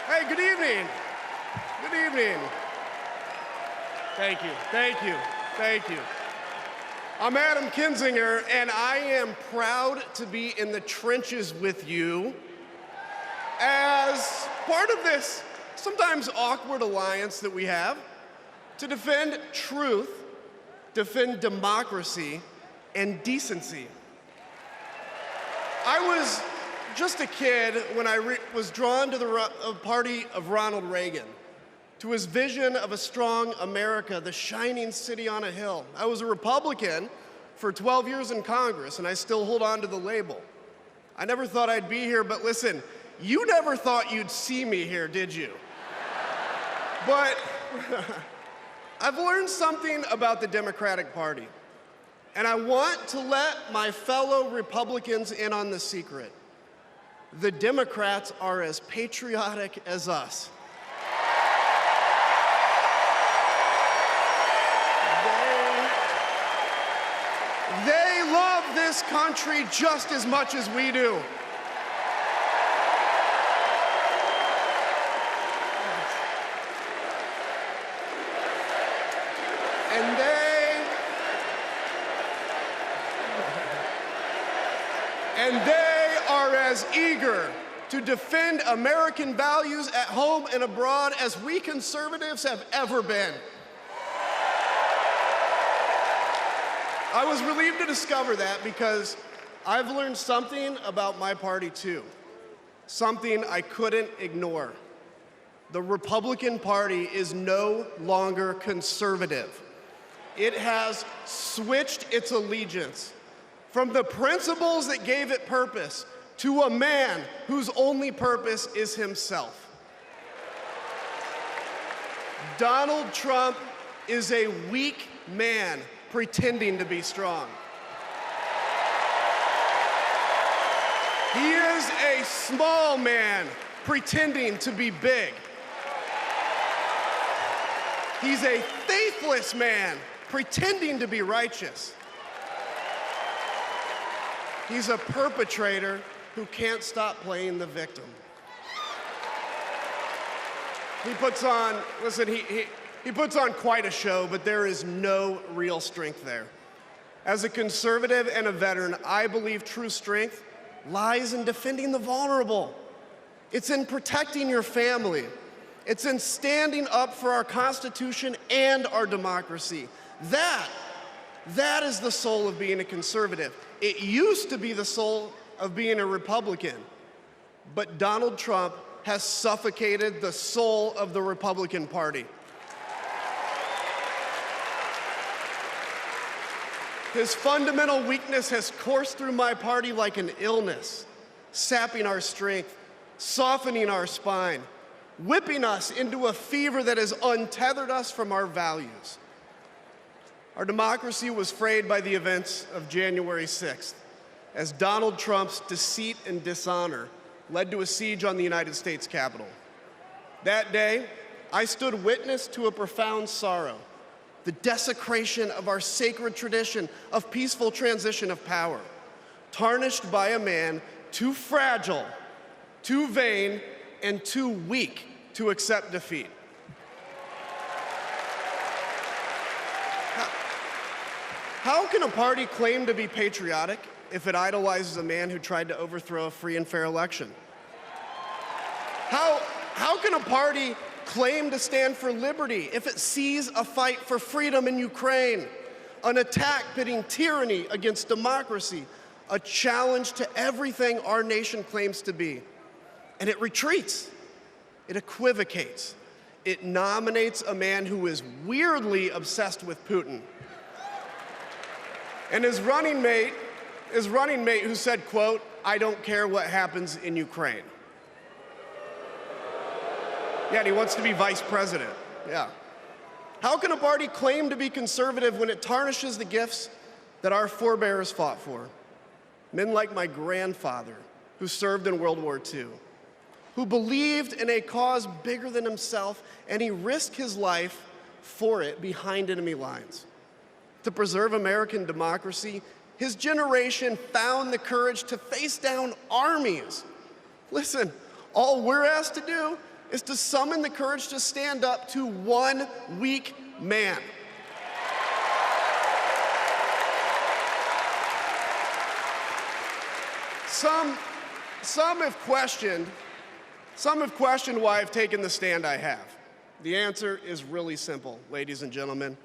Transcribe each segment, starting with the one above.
Hey, good evening. Good evening. Thank you, thank you, thank you. I'm Adam Kinzinger, and I am proud to be in the trenches with you as part of this sometimes awkward alliance that we have to defend truth, defend democracy, and decency. I was just a kid when I was drawn to the party of Ronald Reagan, to his vision of a strong America, the shining city on a hill. I was a Republican for 12 years in Congress, and I still hold on to the label. I never thought I'd be here, but listen, you never thought you'd see me here, did you? But I've learned something about the Democratic Party, and I want to let my fellow Republicans in on the secret. The Democrats are as patriotic as us. They love this country just as much as we do. And they are as eager to defend American values at home and abroad as we conservatives have ever been. I was relieved to discover that because I've learned something about my party too, something I couldn't ignore. The Republican Party is no longer conservative. It has switched its allegiance from the principles that gave it purpose to a man whose only purpose is himself. Donald Trump is a weak man pretending to be strong. He is a small man pretending to be big. He's a faithless man pretending to be righteous. He's a perpetrator who can't stop playing the victim. He puts on, listen, he puts on quite a show, but there is no real strength there. As a conservative and a veteran, I believe true strength lies in defending the vulnerable. It's in protecting your family. It's in standing up for our Constitution and our democracy. That is the soul of being a conservative. It used to be the soul of being a Republican, but Donald Trump has suffocated the soul of the Republican Party. His fundamental weakness has coursed through my party like an illness, sapping our strength, softening our spine, whipping us into a fever that has untethered us from our values. Our democracy was frayed by the events of January 6th, as Donald Trump's deceit and dishonor led to a siege on the United States Capitol. That day, I stood witness to a profound sorrow, the desecration of our sacred tradition of peaceful transition of power, tarnished by a man too fragile, too vain, and too weak to accept defeat. How can a party claim to be patriotic if it idolizes a man who tried to overthrow a free and fair election? How can a party claim to stand for liberty if it sees a fight for freedom in Ukraine, an attack pitting tyranny against democracy, a challenge to everything our nation claims to be, and it retreats, it equivocates, it nominates a man who is weirdly obsessed with Putin? And his running mate who said, quote, "I don't care what happens in Ukraine." Yeah, and he wants to be vice president, yeah. How can a party claim to be conservative when it tarnishes the gifts that our forebears fought for? Men like my grandfather, who served in World War II, who believed in a cause bigger than himself, and he risked his life for it behind enemy lines. To preserve American democracy, his generation found the courage to face down armies. Listen, all we're asked to do is to summon the courage to stand up to one weak man. Some have questioned why I've taken the stand I have. The answer is really simple, ladies and gentlemen.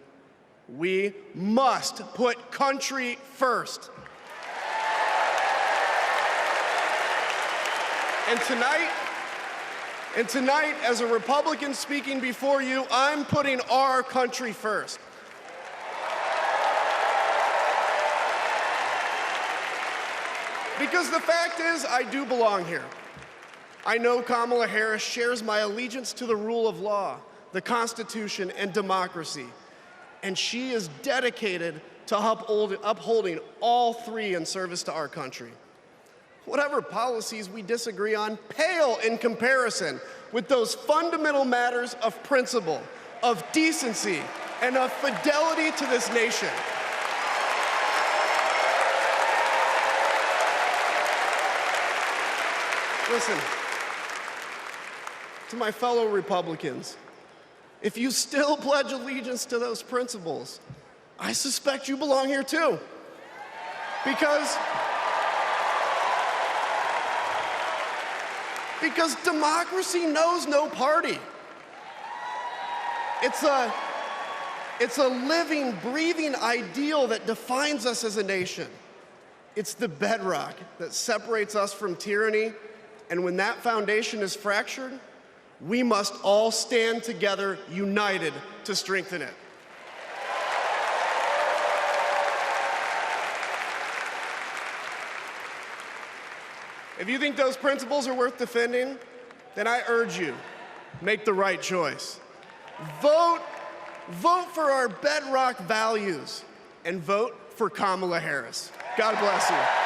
We must put country first. And tonight, as a Republican speaking before you, I'm putting our country first. Because the fact is, I do belong here. I know Kamala Harris shares my allegiance to the rule of law, the Constitution, and democracy. And she is dedicated to upholding all three in service to our country. Whatever policies we disagree on pale in comparison with those fundamental matters of principle, of decency, and of fidelity to this nation. Listen, to my fellow Republicans, if you still pledge allegiance to those principles, I suspect you belong here too. Because democracy knows no party. It's a living, breathing ideal that defines us as a nation. It's the bedrock that separates us from tyranny. And when that foundation is fractured, we must all stand together, united, to strengthen it. If you think those principles are worth defending, then I urge you, make the right choice. Vote for our bedrock values, and vote for Kamala Harris. God bless you.